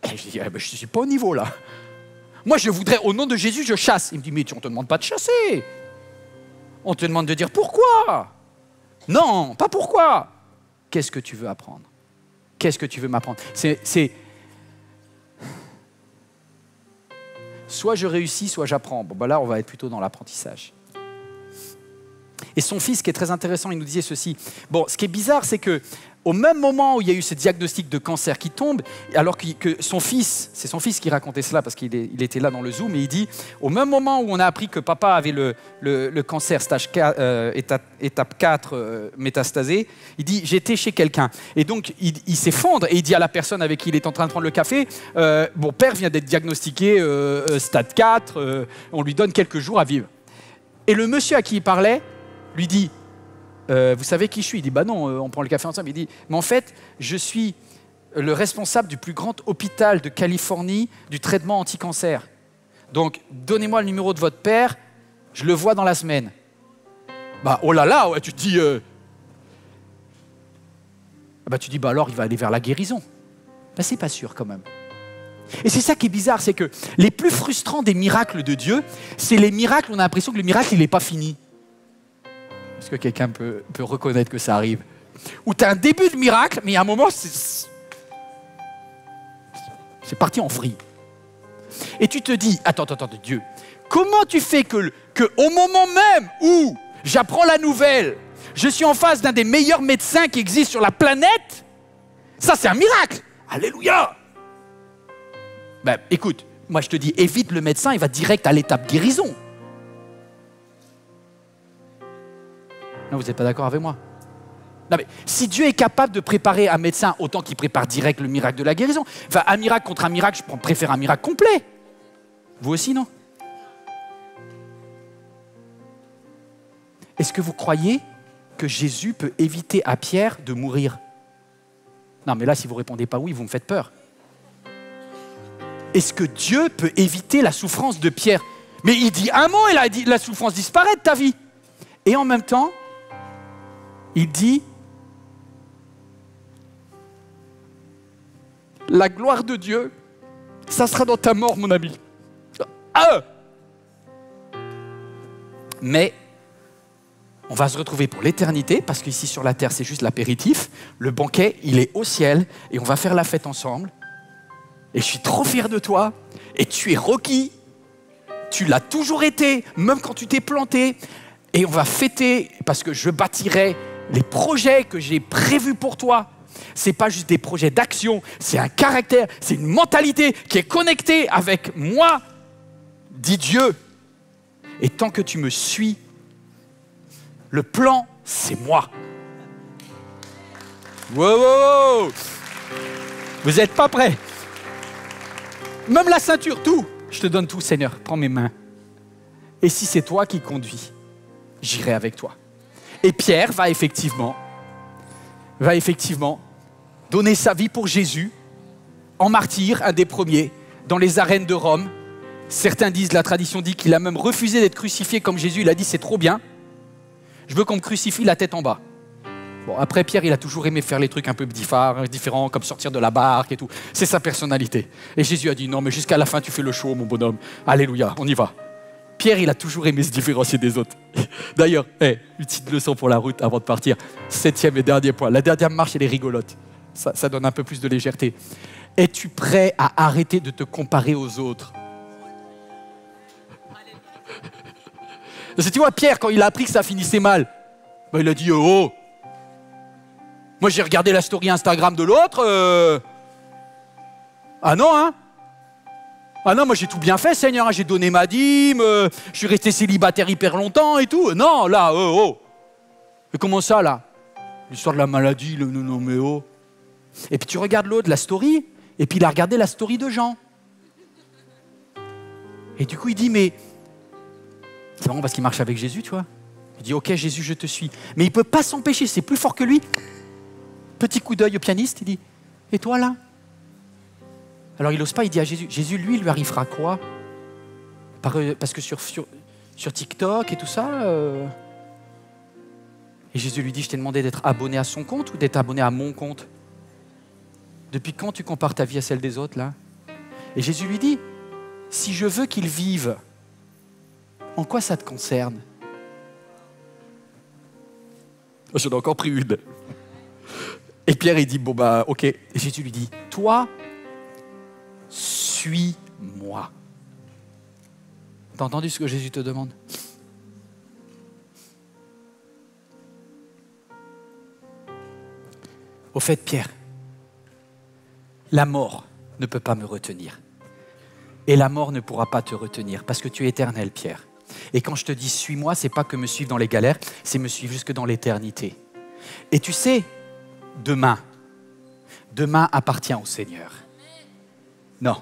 [SPEAKER 1] Et je dis, je ne suis pas au niveau là. Moi, je voudrais, au nom de Jésus, je chasse. Il me dit, mais on ne te demande pas de chasser. On te demande de dire pourquoi. Non, pas pourquoi. Qu'est-ce que tu veux apprendre? Qu'est-ce que tu veux m'apprendre? Soit je réussis, soit j'apprends. Bon, ben là, on va être plutôt dans l'apprentissage. Et son fils, qui est très intéressant, il nous disait ceci. Bon, ce qui est bizarre, c'est que au même moment où il y a eu ce diagnostic de cancer qui tombe, alors que son fils, c'est son fils qui racontait cela parce qu'il était là dans le Zoom, et il dit, au même moment où on a appris que papa avait le cancer stage 4, étape 4 métastasé, il dit, j'étais chez quelqu'un. Et donc, il s'effondre et il dit à la personne avec qui il est en train de prendre le café, mon père vient d'être diagnostiqué stade 4, on lui donne quelques jours à vivre. Et le monsieur à qui il parlait lui dit, vous savez qui je suis? Il dit, bah non, on prend le café ensemble. Il dit, mais en fait, je suis le responsable du plus grand hôpital de Californie du traitement anti-cancer. Donc, donnez-moi le numéro de votre père, je le vois dans la semaine. Bah, oh là là, ouais, tu te dis... bah, tu dis, bah alors, il va aller vers la guérison. Bah, c'est pas sûr quand même. Et c'est ça qui est bizarre, c'est que les plus frustrants des miracles de Dieu, c'est les miracles, on a l'impression que le miracle, il n'est pas fini. Est-ce que quelqu'un peut reconnaître que ça arrive? Où tu as un début de miracle, mais à un moment, c'est parti en vrille. Et tu te dis, attends, Dieu, comment tu fais que au moment même où j'apprends la nouvelle, je suis en face d'un des meilleurs médecins qui existent sur la planète? Ça, c'est un miracle. Alléluia. Ben, écoute, moi je te dis, évite le médecin, il va direct à l'étape guérison. Non, vous n'êtes pas d'accord avec moi? Non, mais si Dieu est capable de préparer un médecin autant qu'il prépare direct le miracle de la guérison, enfin, un miracle contre un miracle, je préfère un miracle complet. Vous aussi, non? Est-ce que vous croyez que Jésus peut éviter à Pierre de mourir? Non, mais là, si vous ne répondez pas oui, vous me faites peur. Est-ce que Dieu peut éviter la souffrance de Pierre? Mais il dit un mot et la souffrance disparaît de ta vie. Et en même temps, il dit, la gloire de Dieu, ça sera dans ta mort, mon ami. Ah! Mais on va se retrouver pour l'éternité, parce qu'ici sur la terre, c'est juste l'apéritif. Le banquet, il est au ciel, et on va faire la fête ensemble. Et je suis trop fier de toi, et tu es Rocky. Tu l'as toujours été, même quand tu t'es planté. Et on va fêter, parce que je bâtirai les projets que j'ai prévus pour toi. Ce n'est pas juste des projets d'action, c'est un caractère, c'est une mentalité qui est connectée avec moi, dit Dieu. Et tant que tu me suis, le plan, c'est moi. Wow, wow, wow. Vous n'êtes pas prêts? Même la ceinture, tout. Je te donne tout, Seigneur. Prends mes mains. Et si c'est toi qui conduis, j'irai avec toi. Et Pierre va effectivement donner sa vie pour Jésus, en martyr, un des premiers, dans les arènes de Rome. Certains disent, la tradition dit qu'il a même refusé d'être crucifié comme Jésus. Il a dit, c'est trop bien. Je veux qu'on me crucifie la tête en bas. Bon, après, Pierre, il a toujours aimé faire les trucs un peu différents, comme sortir de la barque et tout. C'est sa personnalité. Et Jésus a dit, non, mais jusqu'à la fin, tu fais le show, mon bonhomme. Alléluia, on y va. Pierre, il a toujours aimé se différencier des autres. D'ailleurs, une petite leçon pour la route avant de partir. 7e et dernier point. La dernière marche, elle est rigolote. Ça donne un peu plus de légèreté. Es-tu prêt à arrêter de te comparer aux autres? Parce que tu vois, Pierre, quand il a appris que ça finissait mal, ben, il a dit, oh, moi j'ai regardé la story Instagram de l'autre. Ah non, hein? Ah non, moi j'ai tout bien fait, Seigneur, hein, j'ai donné ma dîme, je suis resté célibataire hyper longtemps et tout. Non, là, oh. Mais comment ça, là? L'histoire de la maladie, non, mais oh. Et puis tu regardes l'autre, la story, et puis il a regardé la story de Jean. Et du coup, il dit, mais... C'est marrant parce qu'il marche avec Jésus, tu vois. Il dit, ok, Jésus, je te suis. Mais il ne peut pas s'empêcher, c'est plus fort que lui. Petit coup d'œil au pianiste, il dit, et toi, là? Alors il n'ose pas, il dit à Jésus, Jésus, lui arrivera quoi? Parce que sur TikTok et tout ça... Et Jésus lui dit, je t'ai demandé d'être abonné à son compte ou d'être abonné à mon compte? Depuis quand tu compares ta vie à celle des autres, là? Et Jésus lui dit, si je veux qu'ils vivent, en quoi ça te concerne? J'en ai encore pris une. Et Pierre, il dit, bon bah, ok. Et Jésus lui dit, toi, suis-moi. T'as entendu ce que Jésus te demande? Au fait, Pierre, la mort ne peut pas me retenir. Et la mort ne pourra pas te retenir parce que tu es éternel, Pierre. Et quand je te dis suis-moi, c'est pas que me suivre dans les galères, c'est me suivre jusque dans l'éternité. Et tu sais, demain appartient au Seigneur. Non,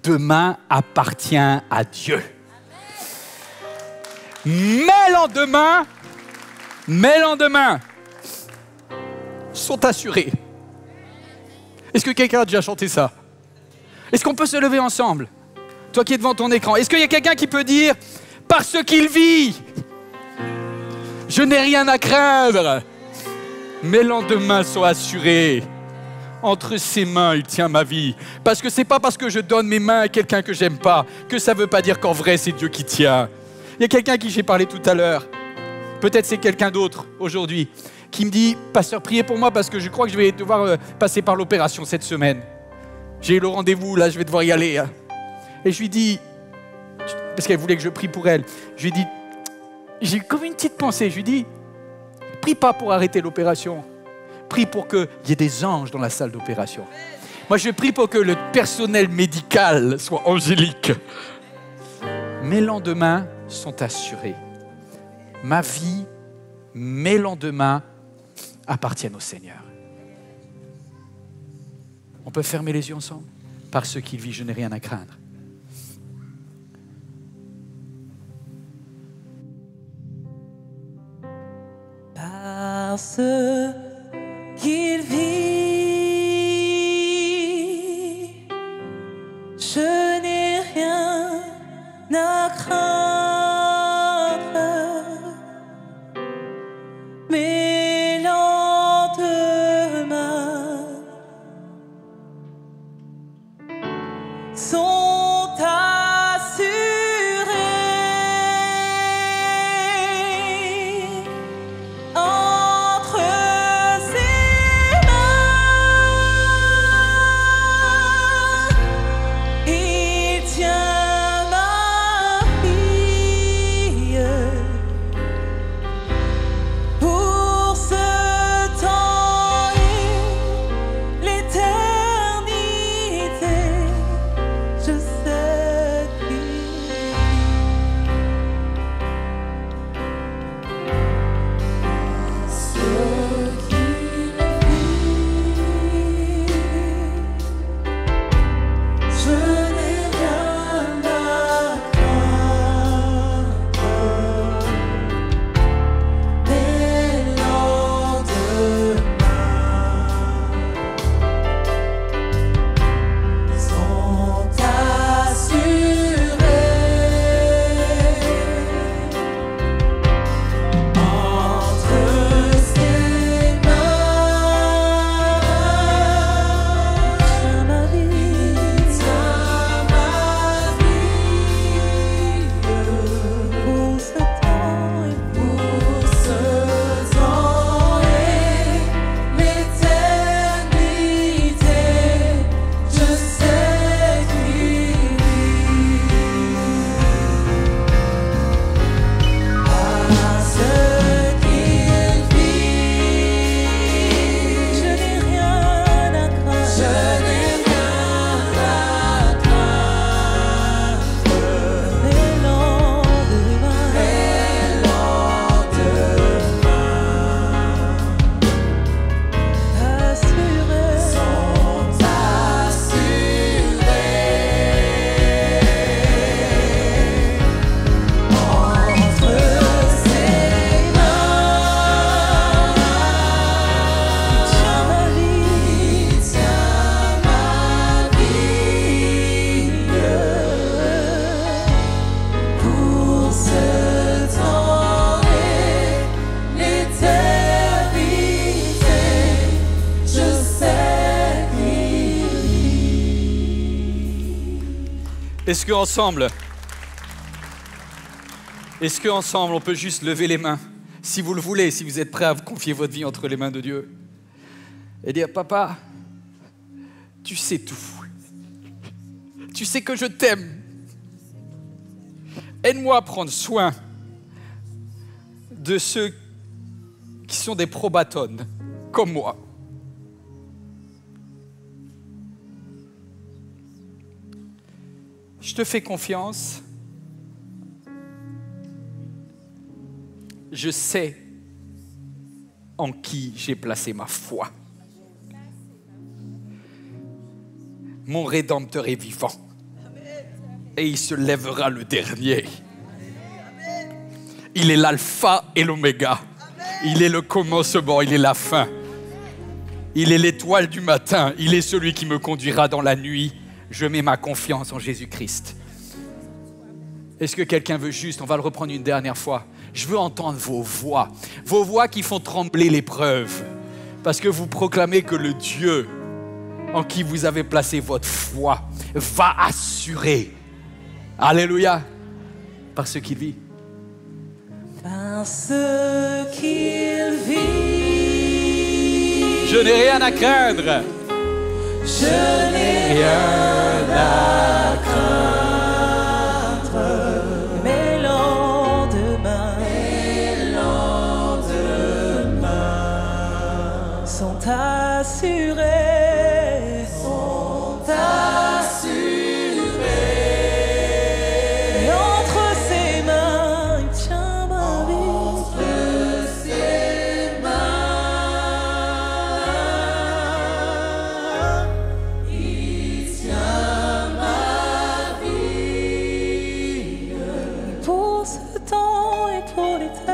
[SPEAKER 1] demain appartient à Dieu. Mais l'endemain Mes lendemains sont assurés. Est-ce que quelqu'un a déjà chanté ça? Est-ce qu'on peut se lever ensemble? Toi qui es devant ton écran, est-ce qu'il y a quelqu'un qui peut dire « Parce qu'il vit, je n'ai rien à craindre. Mes lendemains sont assurés. Entre ses mains, il tient ma vie. » Parce que c'est pas parce que je donne mes mains à quelqu'un que j'aime pas que ça veut pas dire qu'en vrai c'est Dieu qui tient. Il y a quelqu'un à qui j'ai parlé tout à l'heure. Peut-être c'est quelqu'un d'autre aujourd'hui qui me dit « Pasteur, priez pour moi parce que je crois que je vais devoir passer par l'opération cette semaine. J'ai le rendez-vous, là, je vais devoir y aller. » Et je lui dis, parce qu'elle voulait que je prie pour elle, je lui dis, j'ai comme une petite pensée, je lui dis, prie pas pour arrêter l'opération, prie pour qu'il y ait des anges dans la salle d'opération. Moi, je prie pour que le personnel médical soit angélique. Mes lendemains sont assurés. Ma vie, mes lendemains appartiennent au Seigneur. On peut fermer les yeux ensemble? Parce qu'il vit, je n'ai rien à craindre.
[SPEAKER 2] Parce qu'il vit, je n'ai rien à craindre. Mes lendemains sont assurés. Entre ses mains, il tient ma vie. Pour ce temps et l'éternité, je sais qu'il je n'ai rien à craindre. Mes lendemains sont assurés. Entre ses mains, tient ma vie, pour ce temps et l'éternité, je sais qu'il parce qu'il vit, je n'ai rien à craindre. Je n'ai rien à craindre. Mes lendemains assurés sont assurés. Entre ses mains, tient ma vie, pour ce temps et l'éternité, je sais qu'il
[SPEAKER 1] Est-ce qu'ensemble, on peut juste lever les mains, si vous le voulez, si vous êtes prêts à confier votre vie entre les mains de Dieu, et dire, papa, tu sais tout. Tu sais que je t'aime. Aide-moi à prendre soin de ceux qui sont des probatones, comme moi. Je te fais confiance. Je sais en qui j'ai placé ma foi. Mon Rédempteur est vivant. Et il se lèvera le dernier. Il est l'alpha et l'oméga. Il est le commencement, il est la fin. Il est l'étoile du matin, il est celui qui me conduira dans la nuit. Je mets ma confiance en Jésus-Christ. Est-ce que quelqu'un veut juste, on va le reprendre une dernière fois. Je veux entendre vos voix qui font trembler l'épreuve. Parce que vous proclamez que le Dieu en qui vous avez placé votre foi va assurer. Alléluia. Par ce qu'il vit.
[SPEAKER 2] Parce qu'il vit.
[SPEAKER 1] Je n'ai rien à craindre.
[SPEAKER 2] Je n'ai rien à craindre. Mes lendemains sont assurés. Et entre ses mains, il tient ma vie. Pour ce temps et pour l'éternité.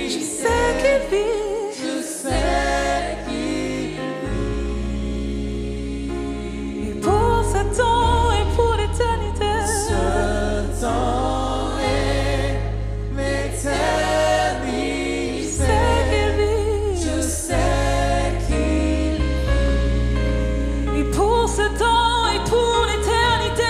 [SPEAKER 2] Je sais qu'il vit. Et pour ce temps et pour l'éternité. Je sais qu'il vit. Et pour ce temps et pour l'éternité.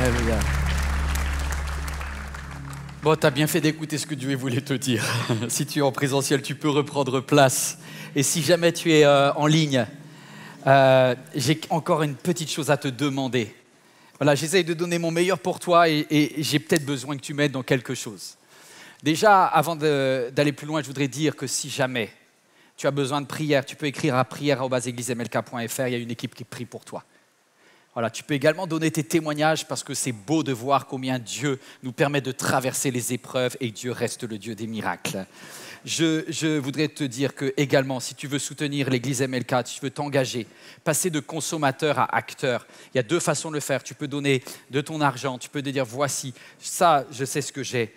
[SPEAKER 1] Alléluia. Bon, tu as bien fait d'écouter ce que Dieu voulait te dire. Si tu es en présentiel, tu peux reprendre place. Et si jamais tu es en ligne, j'ai encore une petite chose à te demander. Voilà, j'essaye de donner mon meilleur pour toi et j'ai peut-être besoin que tu m'aides dans quelque chose. Déjà, avant d'aller plus loin, je voudrais dire que si jamais tu as besoin de prière, tu peux écrire à prière@eglismlk.fr. Il y a une équipe qui prie pour toi. Voilà, tu peux également donner tes témoignages parce que c'est beau de voir combien Dieu nous permet de traverser les épreuves et Dieu reste le Dieu des miracles. Je voudrais te dire que également, si tu veux soutenir l'Église MLK, si tu veux t'engager, passer de consommateur à acteur, il y a deux façons de le faire. Tu peux donner de ton argent, tu peux te dire voici, ça je sais ce que j'ai.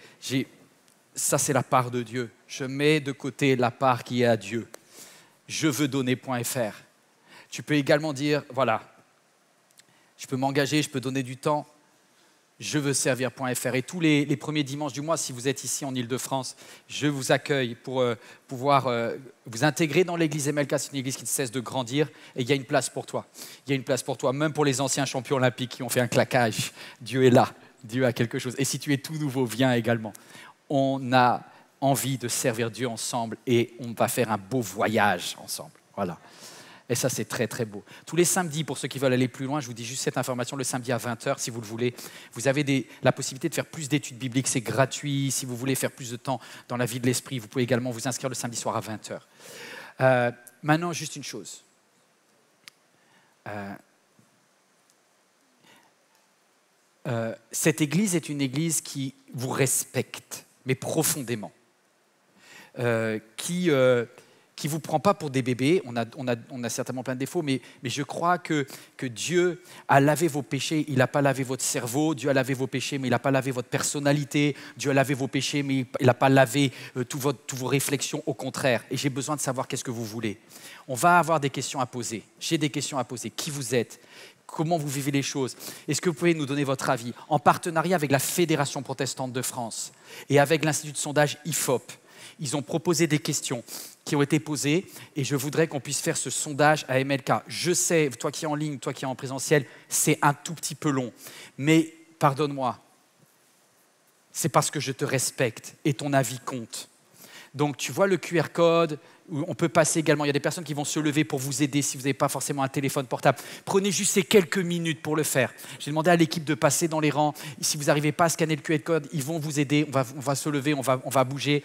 [SPEAKER 1] Ça c'est la part de Dieu. Je mets de côté la part qui est à Dieu. Je veux donner.fr. Tu peux également dire voilà. Je peux m'engager, je peux donner du temps. Je veux servir.fr. Et tous les premiers dimanches du mois, si vous êtes ici en Ile-de-France, je vous accueille pour pouvoir vous intégrer dans l'église MLK. C'est une église qui ne cesse de grandir et il y a une place pour toi. Il y a une place pour toi, même pour les anciens champions olympiques qui ont fait un claquage. Dieu est là, Dieu a quelque chose. Et si tu es tout nouveau, viens également. On a envie de servir Dieu ensemble et on va faire un beau voyage ensemble. Voilà. Et ça, c'est très, très beau. Tous les samedis, pour ceux qui veulent aller plus loin, je vous dis juste cette information, le samedi à 20h, si vous le voulez, vous avez la possibilité de faire plus d'études bibliques, c'est gratuit. Si vous voulez faire plus de temps dans la vie de l'esprit, vous pouvez également vous inscrire le samedi soir à 20h. Maintenant, juste une chose. Cette église est une église qui vous respecte, mais profondément. Qui ne vous prend pas pour des bébés. On a certainement plein de défauts, mais je crois que Dieu a lavé vos péchés. Il n'a pas lavé votre cerveau. Dieu a lavé vos péchés, mais il n'a pas lavé votre personnalité. Dieu a lavé vos péchés, mais il n'a pas lavé toutes vos réflexions. Au contraire. Et j'ai besoin de savoir qu'est-ce que vous voulez. On va avoir des questions à poser. J'ai des questions à poser. Qui vous êtes ? Comment vous vivez les choses? Est-ce que vous pouvez nous donner votre avis? En partenariat avec la Fédération protestante de France et avec l'Institut de sondage IFOP, ils ont proposé des questions qui ont été posées et je voudrais qu'on puisse faire ce sondage à MLK. Je sais, toi qui es en ligne, toi qui es en présentiel, c'est un tout petit peu long. Mais pardonne-moi, c'est parce que je te respecte et ton avis compte. Donc tu vois le QR code, on peut passer également, il y a des personnes qui vont se lever pour vous aider si vous n'avez pas forcément un téléphone portable. Prenez juste ces quelques minutes pour le faire. J'ai demandé à l'équipe de passer dans les rangs. Si vous n'arrivez pas à scanner le QR code, ils vont vous aider, on va se lever, on va bouger.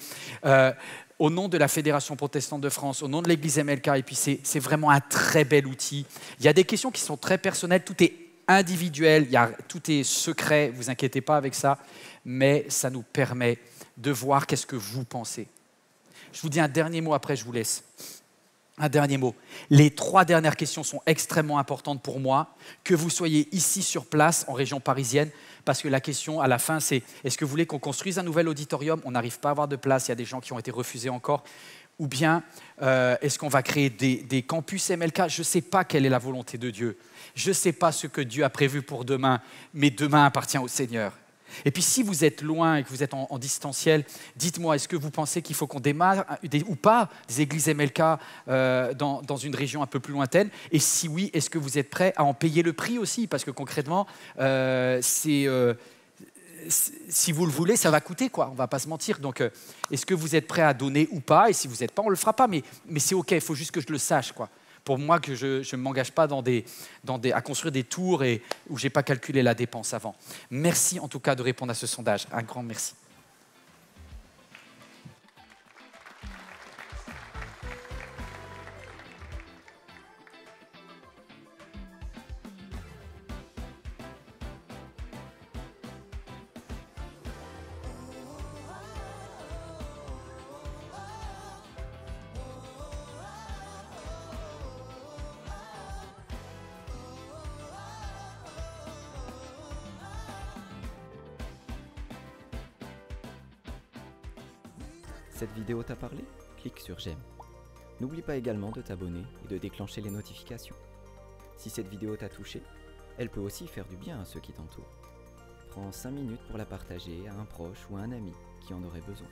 [SPEAKER 1] au nom de la Fédération protestante de France, au nom de l'Église MLK, et puis c'est vraiment un très bel outil. Il y a des questions qui sont très personnelles, tout est individuel, tout est secret, vous inquiétez pas avec ça, mais ça nous permet de voir qu'est-ce que vous pensez. Je vous dis un dernier mot, après je vous laisse. Un dernier mot. Les 3 dernières questions sont extrêmement importantes pour moi, que vous soyez ici sur place, en région parisienne, parce que la question à la fin, c'est est-ce que vous voulez qu'on construise un nouvel auditorium? On n'arrive pas à avoir de place, il y a des gens qui ont été refusés encore. Ou bien, est-ce qu'on va créer des campus MLK? Je ne sais pas quelle est la volonté de Dieu. Je ne sais pas ce que Dieu a prévu pour demain, mais demain appartient au Seigneur. Et puis si vous êtes loin et que vous êtes en distanciel, dites-moi, est-ce que vous pensez qu'il faut qu'on démarre ou pas des églises MLK dans une région un peu plus lointaine? Et si oui, est-ce que vous êtes prêts à en payer le prix aussi? Parce que concrètement, si vous le voulez, ça va coûter, quoi. On ne va pas se mentir. Donc, est-ce que vous êtes prêts à donner ou pas? Et si vous n'êtes pas, on ne le fera pas. Mais c'est OK, il faut juste que je le sache, quoi. Pour moi, que je ne m'engage pas à construire des tours où je n'ai pas calculé la dépense avant. Merci en tout cas de répondre à ce sondage. Un grand merci.
[SPEAKER 3] Cette vidéo t'a parlé? Clique sur j'aime. N'oublie pas également de t'abonner et de déclencher les notifications. Si cette vidéo t'a touché, elle peut aussi faire du bien à ceux qui t'entourent. Prends 5 minutes pour la partager à un proche ou à un ami qui en aurait besoin.